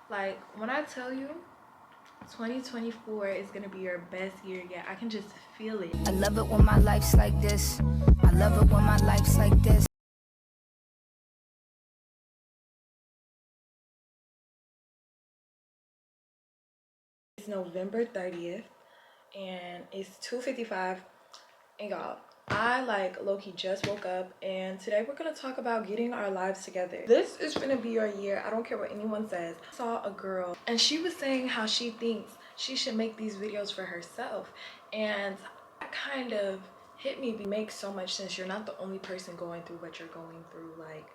Like, when I tell you 2024 is gonna be your best year yet, I can just feel it. I love it when my life's like this. I love it when my life's like this. It's November 30th and it's 2:55, and y'all, I like low-key just woke up, and today we're gonna talk about getting our lives together. This is gonna be your year. I don't care what anyone says. I saw a girl and she was saying how she thinks she should make these videos for herself, and that kind of hit me. It makes so much sense. You're not the only person going through what you're going through. Like,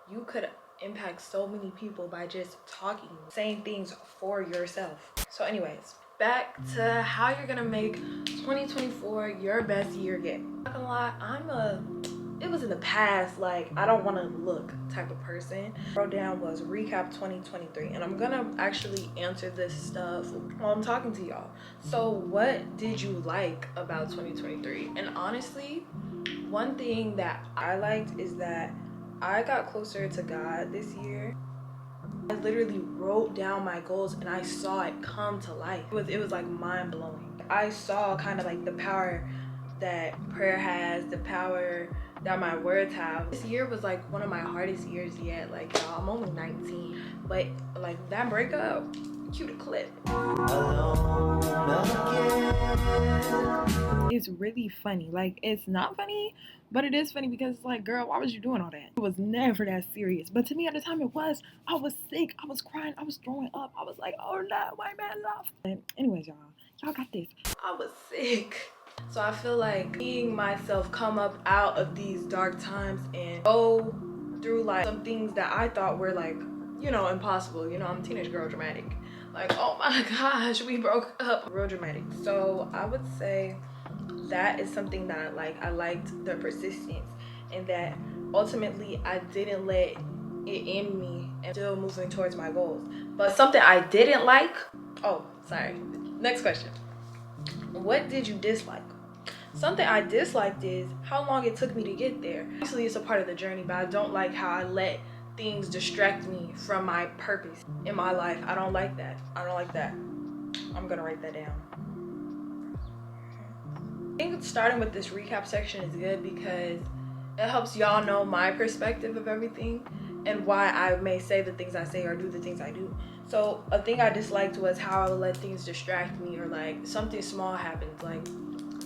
you could impact so many people by just talking, saying things for yourself. So anyways, back to how you're gonna make 2024 your best year yet. Not gonna lie, it was in the past, like, I don't want to look type of person. Wrote down was recap 2023, and I'm gonna actually answer this stuff while I'm talking to y'all. So what did you like about 2023? And honestly, one thing that I liked is that I got closer to God this year. I literally wrote down my goals and I saw it come to life. It was like mind-blowing. I saw kind of like the power that prayer has, the power that my words have. This year was like one of my hardest years yet. Like, y'all, I'm only 19, but like that breakup, cue the clip. It's really funny. Like, it's not funny, but it is funny because it's like, girl, why was you doing all that? It was never that serious, but to me at the time it was. I was sick, I was crying, I was throwing up, I was like, oh no, my man left. And anyways, y'all got this. I was sick. So I feel like seeing myself come up out of these dark times and go through like some things that I thought were like, you know, impossible. You know, I'm a teenage girl, dramatic. Like, oh my gosh, we broke up. Real dramatic. So I would say that is something that I like. I liked the persistence, and that ultimately I didn't let it end me and still moving towards my goals. But something I didn't like, oh, sorry. Next question. What did you dislike? Something I disliked is how long it took me to get there. Obviously, it's a part of the journey, but I don't like how I let things distract me from my purpose in my life. I don't like that. I don't like that. I'm gonna write that down. I think starting with this recap section is good because it helps y'all know my perspective of everything and why I may say the things I say or do the things I do. So a thing I disliked was how I would let things distract me, or like something small happens. Like,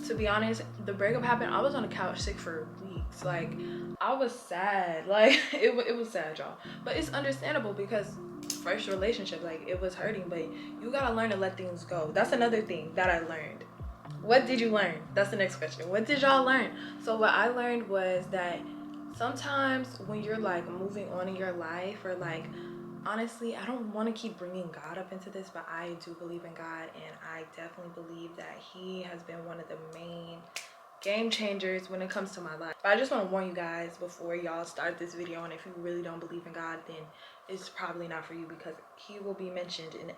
to be honest, the breakup happened, I was on the couch sick for weeks. Like, I was sad. Like, it was sad, y'all, but it's understandable because first relationship, like, it was hurting, but you gotta learn to let things go. That's another thing that I learned. What did you learn? That's the next question. What did y'all learn? So what I learned was that sometimes when you're like moving on in your life, or like, honestly, I don't want to keep bringing God up into this, but I do believe in God, and I definitely believe that he has been one of the main game changers when it comes to my life. But I just want to warn you guys before y'all start this video, and if you really don't believe in God, then it's probably not for you, because he will be mentioned in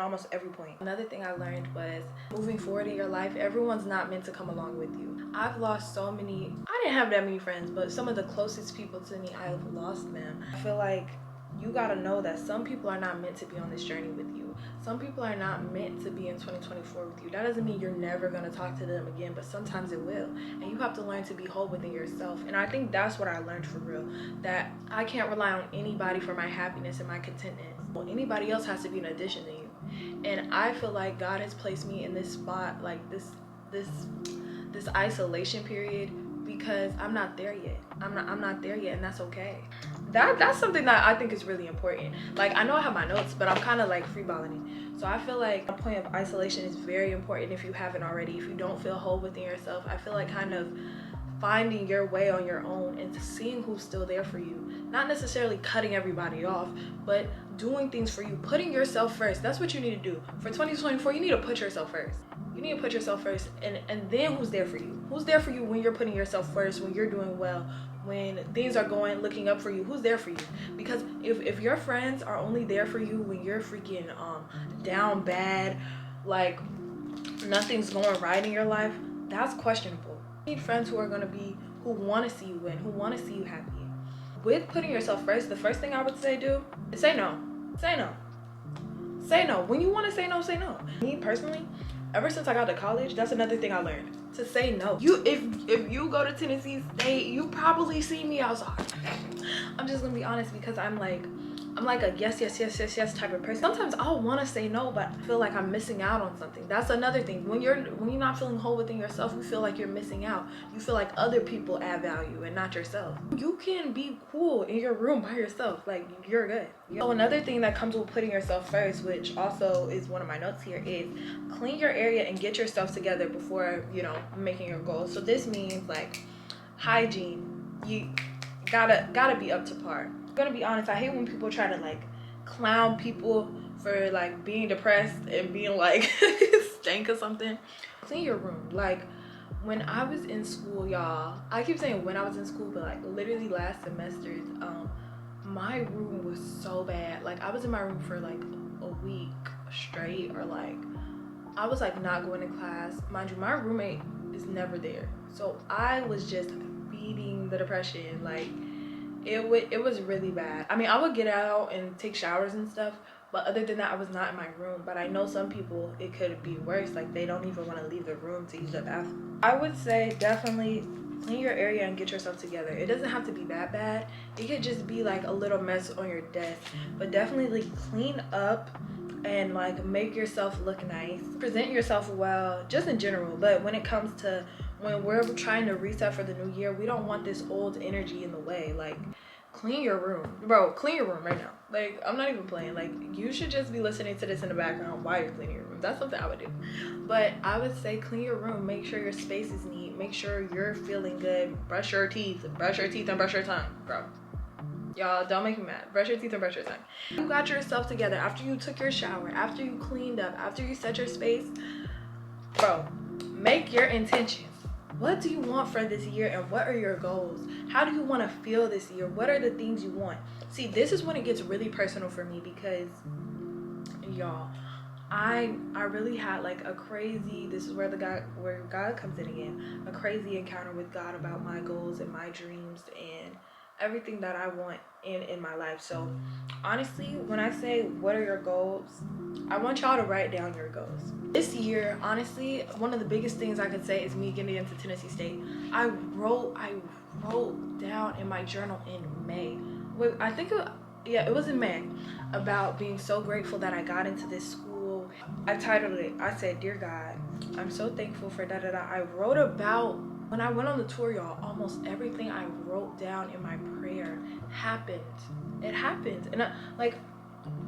almost every point. Another thing I learned was moving forward in your life, everyone's not meant to come along with you. I've lost so many, I didn't have that many friends, but some of the closest people to me, I've lost them. I feel like you gotta know that some people are not meant to be on this journey with you. Some people are not meant to be in 2024 with you. That doesn't mean you're never gonna talk to them again, but sometimes it will. And you have to learn to be whole within yourself. And I think that's what I learned for real. That I can't rely on anybody for my happiness and my contentment. Well, anybody else has to be an addition to you. And I feel like God has placed me in this spot, like this isolation period, because I'm not there yet. I'm not there yet, and that's okay. That's something that I think is really important. Like, I know I have my notes, but I'm kind of like freeballing it. So I feel like a point of isolation is very important if you haven't already. If you don't feel whole within yourself, I feel like kind of finding your way on your own and seeing who's still there for you. Not necessarily cutting everybody off, but doing things for you, putting yourself first. That's what you need to do. For 2024, you need to put yourself first. You need to put yourself first, and then who's there for you? Who's there for you when you're putting yourself first, when you're doing well, when things are looking up for you? Who's there for you? Because if your friends are only there for you when you're freaking down bad, like nothing's going right in your life, that's questionable. You need friends who want to see you win, who want to see you happy. With putting yourself first, the first thing I would say do is say no. Say no. Say no. When you want to say no, say no. Me personally, ever since I got to college, that's another thing I learned. To say no. If you go to Tennessee State, you probably see me outside. I'm just gonna be honest, because I'm like a yes type of person. Sometimes I'll want to say no, but I feel like I'm missing out on something. That's another thing. When you're not feeling whole within yourself, you feel like you're missing out. You feel like other people add value and not yourself. You can be cool in your room by yourself. Like, you're good. So another thing that comes with putting yourself first, which also is one of my notes here, is clean your area and get yourself together before, you know, making your goals. So this means like hygiene. You gotta be up to par. I'm gonna be honest, I hate when people try to like clown people for like being depressed and being like stank or something. Clean your room. Like, when I was in school, y'all, I keep saying when I was in school, but like literally last semester, my room was so bad. Like, I was in my room for like a week straight, or like I was like not going to class. Mind you, my roommate is never there, so I was just beating the depression. Like, it was really bad. I mean, I would get out and take showers and stuff, but other than that, I was not in my room. But I know some people, it could be worse. Like, they don't even want to leave the room to use the bathroom. I would say definitely clean your area and get yourself together. It doesn't have to be that bad. It could just be like a little mess on your desk, but definitely like clean up and like make yourself look nice. Present yourself well, just in general. But when it comes to when we're trying to reset for the new year, we don't want this old energy in the way. Like, clean your room, bro. Clean your room right now. Like, I'm not even playing. Like, you should just be listening to this in the background while you're cleaning your room. That's something I would do. But I would say clean your room. Make sure your space is neat. Make sure you're feeling good. Brush your teeth and brush your tongue, bro. Y'all, don't make me mad. Brush your teeth and brush your tongue. You got yourself together after you took your shower, after you cleaned up, after you set your space, bro. Make your intentions. What do you want for this year, and what are your goals? How do you want to feel this year? What are the things you want? See, this is when it gets really personal for me, because y'all, I really had like a crazy, this is where God comes in again, a crazy encounter with God about my goals and my dreams and everything that I want in my life. So honestly, when I say what are your goals, I want y'all to write down your goals. This year, honestly, one of the biggest things I could say is me getting into Tennessee State. I wrote down in my journal in May. I think it was in May, about being so grateful that I got into this school. I titled it, I said, "Dear God, I'm so thankful for da da da." I wrote about when I went on the tour, y'all. Almost everything I wrote down in my prayer happened. It happened, and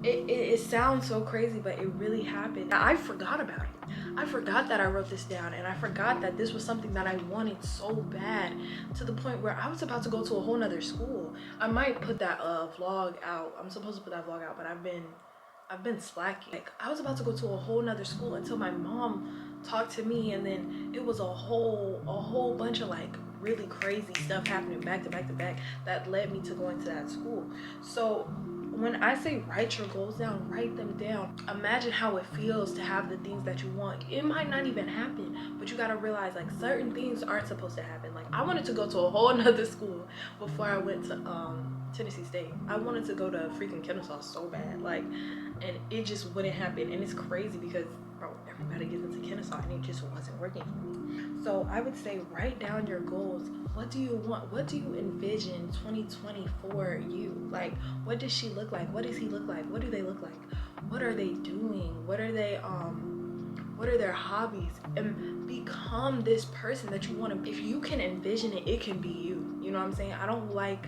it sounds so crazy, but it really happened. I forgot about it. I forgot that I wrote this down, and I forgot that this was something that I wanted so bad, to the point where I was about to go to a whole nother school. I might put that vlog out. I'm supposed to put that vlog out, but I've been slacking. Like, I was about to go to a whole nother school until my mom talked to me, and then it was a whole bunch of like really crazy stuff happening back to back to back that led me to going to that school. So when I say write your goals down, write them down. Imagine how it feels to have the things that you want. It might not even happen, but you gotta realize like certain things aren't supposed to happen. Like, I wanted to go to a whole nother school before I went to Tennessee State. I wanted to go to freaking Kennesaw so bad, like, and it just wouldn't happen. And it's crazy because, bro, everybody gets into Kennesaw and it just wasn't working for me. So I would say write down your goals. What do you want? What do you envision 2024 you? Like, what does she look like? What does he look like? What do they look like? What are they doing? What are they what are their hobbies? And become this person that you want to. If you can envision it, it can be you. You know what I'm saying? I don't like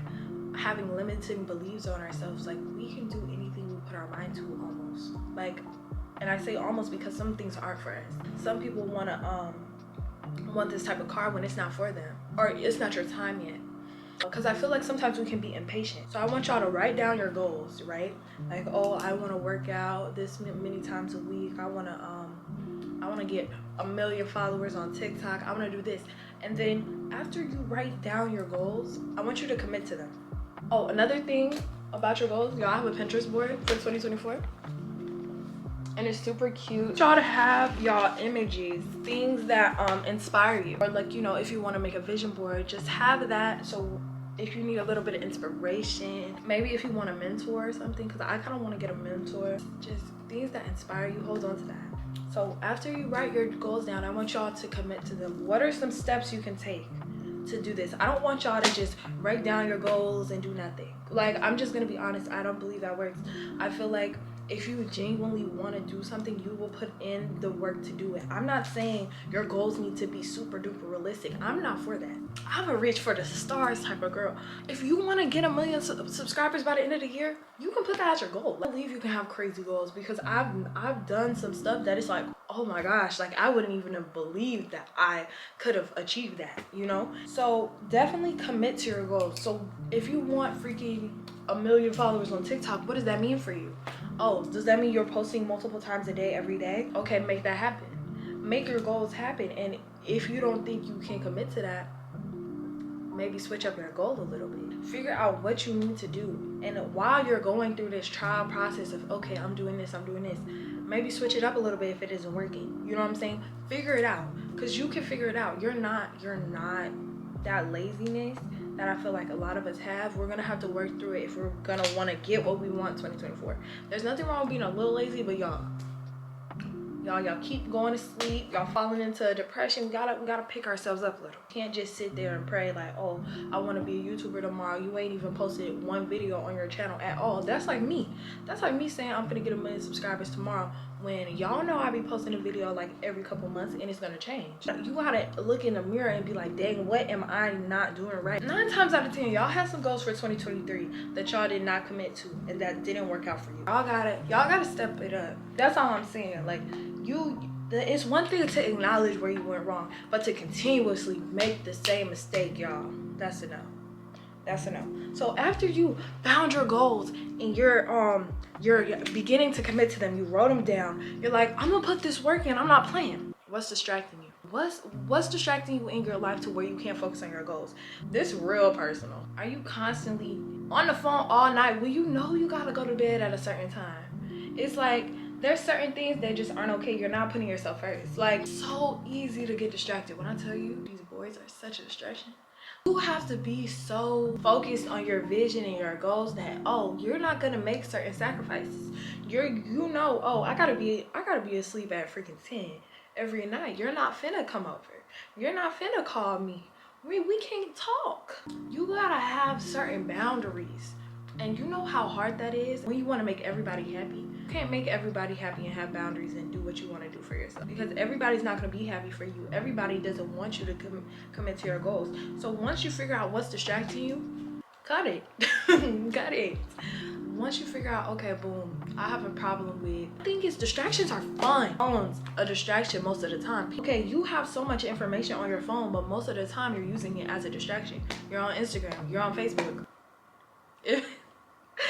having limiting beliefs on ourselves. Like, we can do anything we put our mind to, almost. Like, and I say almost because some things aren't for us. Some people want this type of car when it's not for them, or it's not your time yet. Because I feel like sometimes we can be impatient. So I want y'all to write down your goals, right? Like, oh, I want to work out this many times a week. I want to get 1 million followers on TikTok. I want to do this. And then after you write down your goals, I want you to commit to them. Oh, another thing about your goals, y'all, have a Pinterest board for 2024. And it's super cute. Y'all to have y'all images, things that inspire you. Or like, you know, if you want to make a vision board, just have that. So if you need a little bit of inspiration, maybe if you want a mentor or something, because I kind of want to get a mentor, just things that inspire you, hold on to that. So after you write your goals down, I want y'all to commit to them. What are some steps you can take to do this? I don't want y'all to just write down your goals and do nothing. Like, I'm just gonna be honest, I don't believe that works. I feel like if you genuinely want to do something, you will put in the work to do it. I'm not saying your goals need to be super duper realistic. I'm not for that. I'm a reach for the stars type of girl. If you want to get 1 million subscribers by the end of the year, you can put that as your goal. I believe you can have crazy goals, because I've done some stuff that is like, oh my gosh, like I wouldn't even have believed that I could have achieved that, you know? So definitely commit to your goals. So if you want freaking 1 million followers on TikTok, what does that mean for you? Oh, does that mean you're posting multiple times a day, every day? Okay, make that happen. Make your goals happen. And if you don't think you can commit to that, maybe switch up your goal a little bit. Figure out what you need to do. And while you're going through this trial process of, okay, I'm doing this, maybe switch it up a little bit if it isn't working. You know what I'm saying? Figure it out, because you can figure it out. You're not that laziness that I feel like a lot of us have. We're gonna have to work through it if we're gonna want to get what we want 2024. There's nothing wrong with being a little lazy, but y'all keep going to sleep, y'all falling into a depression. We gotta pick ourselves up a little. Can't just sit there and pray like, oh, I want to be a YouTuber tomorrow. You ain't even posted one video on your channel at all. That's like me saying I'm gonna get 1 million subscribers tomorrow, when y'all know I be posting a video like every couple months, and it's gonna change. You gotta look in the mirror and be like, dang, what am I not doing right? 9 times out of 10, y'all had some goals for 2023 that y'all did not commit to and that didn't work out for you. Y'all gotta step it up. That's all I'm saying. Like, it's one thing to acknowledge where you went wrong, but to continuously make the same mistake, y'all, that's a no. That's a no. So after you found your goals and you're beginning to commit to them, you wrote them down, you're like, I'm gonna put this work in, I'm not playing. What's distracting you? What's distracting you in your life to where you can't focus on your goals? This real personal. Are you constantly on the phone all night when you know you gotta go to bed at a certain time? It's like, there's certain things that just aren't okay. You're not putting yourself first. Like, so easy to get distracted. When I tell you, these boys are such a distraction. You have to be so focused on your vision and your goals that, oh, you're not gonna make certain sacrifices. You know, oh, I gotta be asleep at freaking 10 every night. You're not finna come over. You're not finna call me. We can't talk. You gotta have certain boundaries. And you know how hard that is when you want to make everybody happy. You can't make everybody happy and have boundaries and do what you want to do for yourself, because everybody's not going to be happy for you. Everybody doesn't want you to commit to your goals. So once you figure out what's distracting you, cut it. Cut it. Once you figure out, okay, boom, I have a problem with, I think distractions are fun. Phone's a distraction most of the time. Okay, you have so much information on your phone, but most of the time you're using it as a distraction. You're on Instagram, you're on Facebook.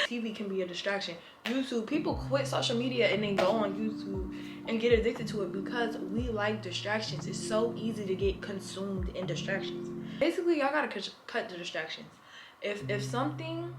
TV can be a distraction. YouTube, people quit social media and then go on YouTube and get addicted to it because we like distractions. It's so easy to get consumed in distractions. Basically, y'all gotta cut the distractions. If something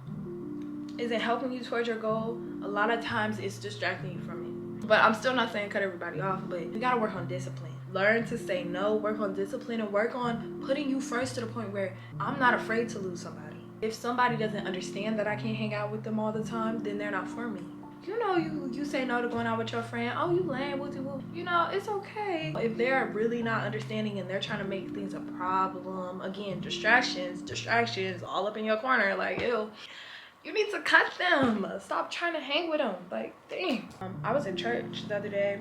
isn't helping you towards your goal, a lot of times it's distracting you from it. But I'm still not saying cut everybody off, but you gotta work on discipline. Learn to say no, work on discipline, and work on putting you first to the point where I'm not afraid to lose somebody. If somebody doesn't understand that I can't hang out with them all the time, then they're not for me. You know, you say no to going out with your friend. Oh, you lame, woo-woo. You know, it's okay. If they're really not understanding and they're trying to make things a problem, again, distractions all up in your corner, like, ew. You need to cut them. Stop trying to hang with them. Like, dang. I was in church the other day,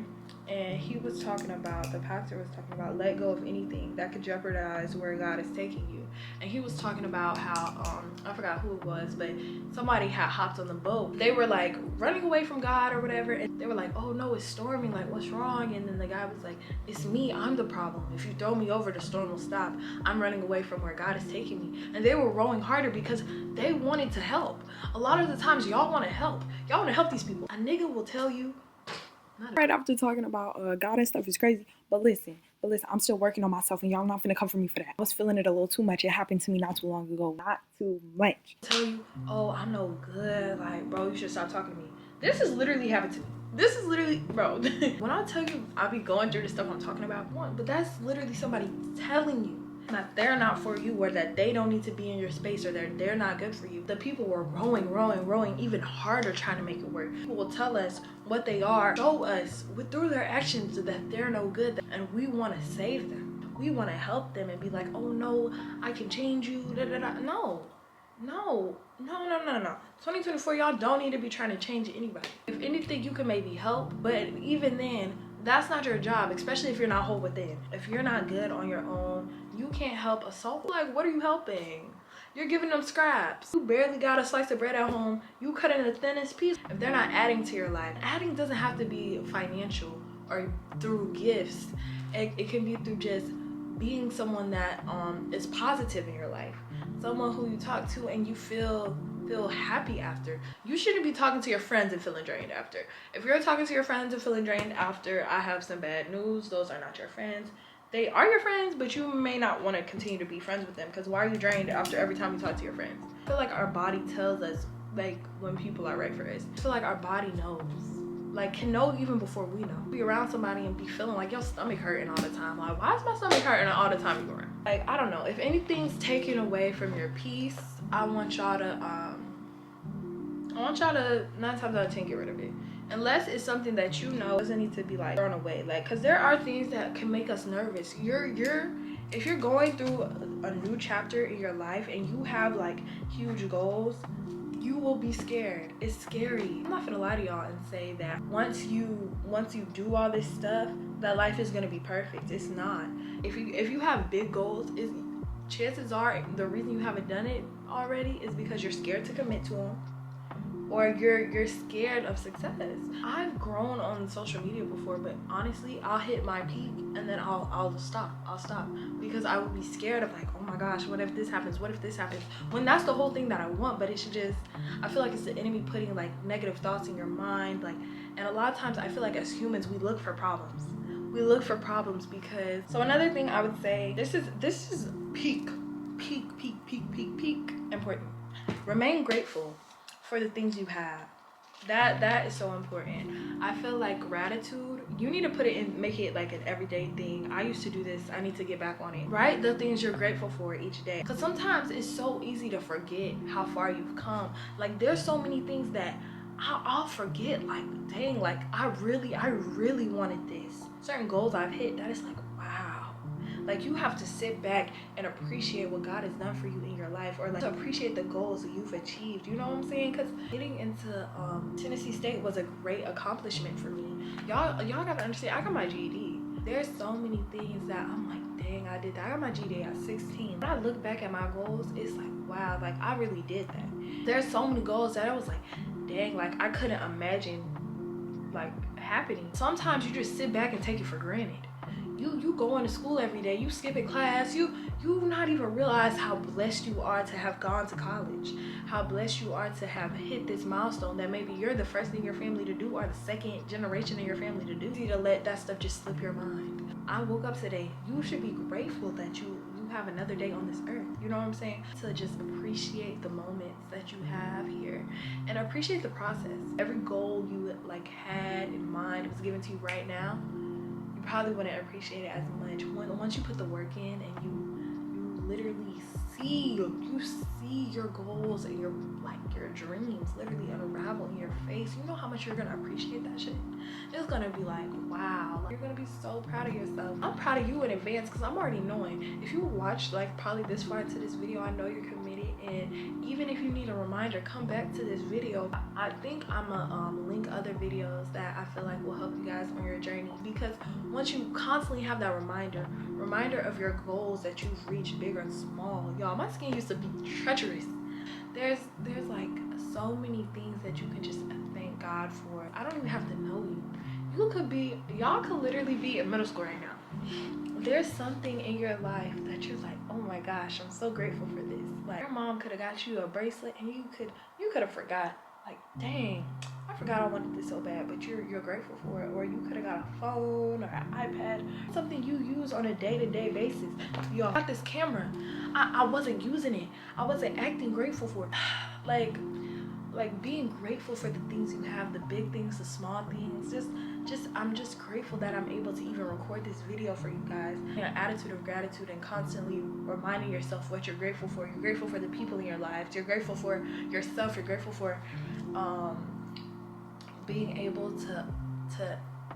and the pastor was talking about let go of anything that could jeopardize where God is taking you. And he was talking about how, I forgot who it was, but somebody had hopped on the boat. They were like running away from God or whatever, and they were like, oh no, it's storming, like what's wrong? And then the guy was like, it's me, I'm the problem. If you throw me over, the storm will stop. I'm running away from where God is taking me. And they were rowing harder because they wanted to help. A lot of the times y'all want to help. Y'all want to help these people. A nigga will tell you. Right after talking about God and stuff is crazy, but listen, I'm still working on myself, and y'all not finna come for me for that. I was feeling it a little too much. It happened to me not too long ago. Not too much. Tell you, oh, I'm no good. Like, bro, you should stop talking to me. This is literally happened to me. This is literally, bro. When I tell you I be going through the stuff I'm talking about, but that's literally somebody telling you. that they're not for you, or that they don't need to be in your space, or they're not good for you. The people were rowing even harder trying to make it work. People will tell us what they are, show us through their actions that they're no good, and we want to save them. We want to help them and be like, oh no, I can change you. No. 2024, y'all don't need to be trying to change anybody. If anything, you can maybe help, but even then, that's not your job, especially if you're not whole within. If you're not good on your own, you can't help a soul. Like, what are you helping? You're giving them scraps. You barely got a slice of bread at home. You cut in the thinnest piece. If they're not adding to your life, adding doesn't have to be financial or through gifts. It can be through just being someone that is positive in your life. Someone who you talk to and you feel happy after. You shouldn't be talking to your friends and feeling drained after. If you're talking to your friends and feeling drained after, I have some bad news. Those are not your friends. They are your friends, but you may not want to continue to be friends with them, because why are you drained after every time you talk to your friends? I feel like our body tells us, like, when people are right for us. I feel like our body knows. Like, can know even before we know. Be around somebody and be feeling like your stomach hurting all the time. Like, why is my stomach hurting all the time you around? Like, I don't know. If anything's taken away from your peace, I want y'all to 9 times out of 10 get rid of it. Unless it's something that you know doesn't need to be like thrown away. Like, cause there are things that can make us nervous. If you're going through a new chapter in your life and you have like huge goals, you will be scared. It's scary. I'm not gonna lie to y'all and say that once you do all this stuff, that life is gonna be perfect. It's not. If you have big goals, chances are the reason you haven't done it already is because you're scared to commit to them, or you're scared of success. I've grown on social media before, but honestly, I'll hit my peak and then I'll stop. I'll stop because I would be scared of like, oh my gosh, what if this happens? What if this happens? When that's the whole thing that I want, but it should just, I feel like it's the enemy putting like negative thoughts in your mind, like, and a lot of times I feel like as humans we look for problems. We look for problems because. So another thing I would say, this is peak important. Remain grateful for the things you have. That is so important. I feel like gratitude, you need to put it in, make it like an everyday thing. I used to do this. I need to get back on it. Write the things you're grateful for each day, because sometimes it's so easy to forget how far you've come. Like, there's so many things that I'll forget. Like, dang, like I really wanted this. Certain goals I've hit that is like, wow. Like, you have to sit back and appreciate what God has done for you in your life, or like to appreciate the goals that you've achieved. You know what I'm saying? Because getting into Tennessee State was a great accomplishment for me. Y'all gotta understand, I got my GED. There's so many things that I'm like, dang, I did that. I got my GED at 16. When I look back at my goals, it's like, wow, like I really did that. There's so many goals that I was like, dang, like I couldn't imagine like happening. Sometimes you just sit back and take it for granted. You going to school every day, you skipping class, you not even realize how blessed you are to have gone to college, how blessed you are to have hit this milestone that maybe you're the first in your family to do, or the second generation in your family to do. You need to let that stuff just slip your mind. I woke up today. You should be grateful that you have another day on this earth. You know what I'm saying? To just appreciate the moments that you have here and appreciate the process. Every goal you like had in mind was given to you right now, you probably wouldn't appreciate it as much once you put the work in and you literally see your goals and your dreams literally unravel in your face. You know how much you're gonna appreciate that shit. It's gonna be like, wow, like, you're gonna be so proud of yourself. I'm proud of you in advance because I'm already knowing. If you watched like probably this far into this video, I know you're committed, and even if you need a reminder, come back to this video. I think I'm gonna link other videos that I feel like will help you guys on your journey, because once you constantly have that reminder of your goals that you've reached, big or small. Y'all, my skin used to be treacherous. There's like so many things that you can just thank God for. I don't even have to know you. Y'all could literally be in middle school right now. There's something in your life that you're like, oh my gosh, I'm so grateful for this. Like, your mom could have got you a bracelet and you could have forgot. Like, dang, I forgot I wanted this so bad, but you're grateful for it. Or you could have got a phone or an iPad, something you use on a day-to-day basis. Y'all, got this camera. I wasn't using it. I wasn't acting grateful for it. Like like being grateful for the things you have, the big things, the small things. I'm just grateful that I'm able to even record this video for you guys. An attitude of gratitude and constantly reminding yourself what you're grateful for. You're grateful for the people in your lives. You're grateful for yourself. You're grateful for being able to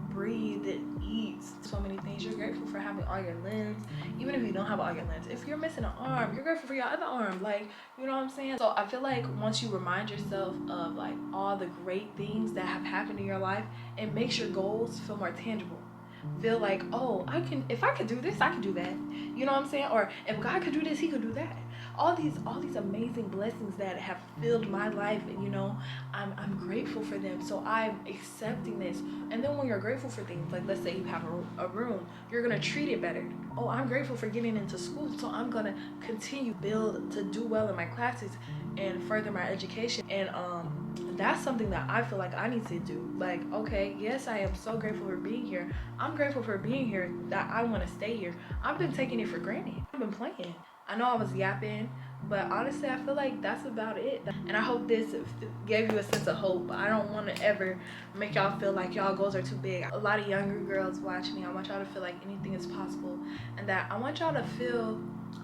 breathe and eat. So many things. You're grateful for having all your limbs, even if you don't have all your limbs. If you're missing an arm, you're grateful for your other arm. Like, you know what I'm saying? So I feel like once you remind yourself of like all the great things that have happened in your life, it makes your goals feel more tangible. Feel like, oh, if I could do this, I could do that. You know what I'm saying? Or if God could do this, he could do that. All these amazing blessings that have filled my life, and you know, I'm grateful for them. So I'm accepting this. And then when you're grateful for things, like let's say you have a room, you're gonna treat it better. Oh, I'm grateful for getting into school, so I'm gonna continue to do well in my classes and further my education. And that's something that I feel like I need to do. Like, okay, yes, I am so grateful for being here. I'm grateful for being here, that I want to stay here. I've been taking it for granted. I've been playing. I know I was yapping, but honestly, I feel like that's about it. And I hope this gave you a sense of hope. I don't want to ever make y'all feel like y'all goals are too big. A lot of younger girls watch me. I want y'all to feel like anything is possible, and that I want y'all to feel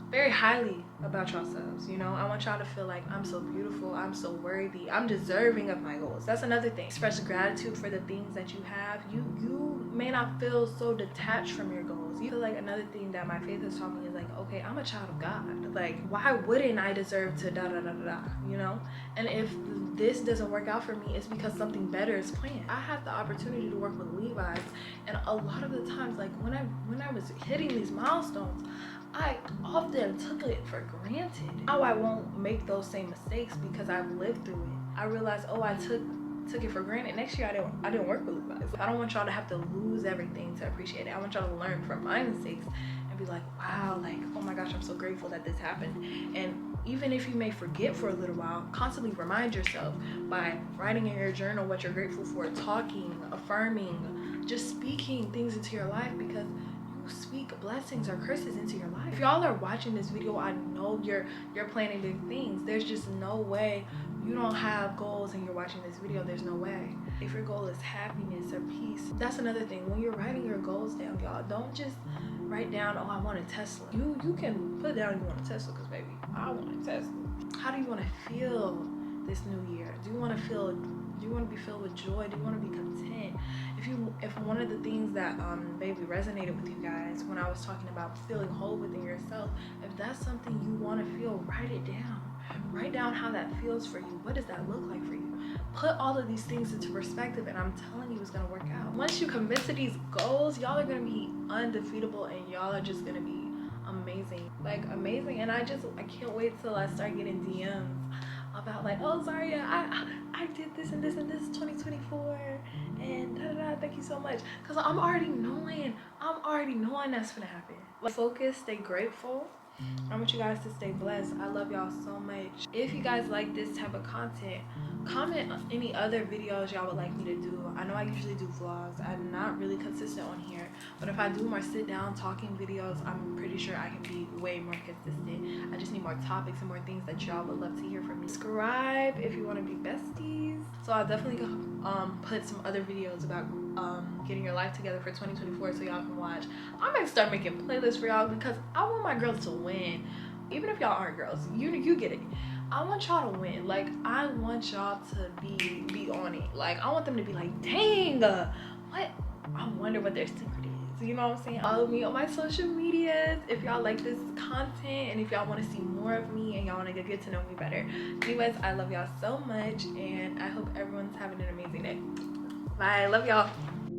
very highly about yourselves. You know, I want y'all to feel like I'm so beautiful, I'm so worthy, I'm deserving of my goals. That's another thing. Express gratitude for the things that you have. You may not feel so detached from your goals. You feel like another thing that my faith has taught me is like, okay, I'm a child of God. Like, why wouldn't I deserve to da da da da da, you know? And if this doesn't work out for me, it's because something better is planned. I had the opportunity to work with Levi's, and a lot of the times, like when I was hitting these milestones, I often took it for granted. Now I won't make those same mistakes because I've lived through it. I realized, oh, I took it for granted. Next year I didn't work with Levi's. I don't want y'all to have to lose everything to appreciate it. I want y'all to learn from my mistakes and be like, wow, like, oh my gosh, I'm so grateful that this happened. And even if you may forget for a little while, constantly remind yourself by writing in your journal what you're grateful for, talking, affirming, just speaking things into your life, because speak blessings or curses into your life. If y'all are watching this video, I know you're planning big things. There's just no way you don't have goals and you're watching this video. There's no way. If your goal is happiness or peace, that's another thing. When you're writing your goals down, y'all, don't just write down, oh, I want a Tesla. You can put down you want a Tesla, because baby, I want a Tesla. How do you want to feel this new year? Do you want to be filled with joy? Do you want to be content? If one of the things that maybe resonated with you guys when I was talking about feeling whole within yourself, if that's something you want to feel, write it down. Write down how that feels for you. What does that look like for you? Put all of these things into perspective, and I'm telling you, it's gonna work out. Once you commit to these goals, y'all are gonna be undefeatable, and y'all are just gonna be amazing, like amazing. And I can't wait till I start getting DMs about like, oh, ZARIA, I did this and this and this 2024, and da da da, thank you so much. Because I'm already knowing that's gonna happen. Like, focus, stay grateful. I want you guys to stay blessed. I love y'all so much. If you guys like this type of content, comment any other videos y'all would like me to do. I know I usually do vlogs. I'm not really consistent on here, but if I do more sit down talking videos, I'm pretty sure I can be way more consistent. I just need more topics and more things that y'all would love to hear from me. Subscribe if you want to be besties. So I'll definitely put some other videos about getting your life together for 2024 so y'all can watch. I'm gonna start making playlists for y'all because I want my girls to win. Even if y'all aren't girls, you get it. I want y'all to win. Like, I want y'all to be on it. Like, I want them to be like, dang, what? I wonder what their secret is. You know what I'm saying? Follow me on my social medias if y'all like this content, and if y'all want to see more of me and y'all want to get to know me better. Anyways, I love y'all so much, and I hope everyone's having an amazing day. Bye. Love y'all.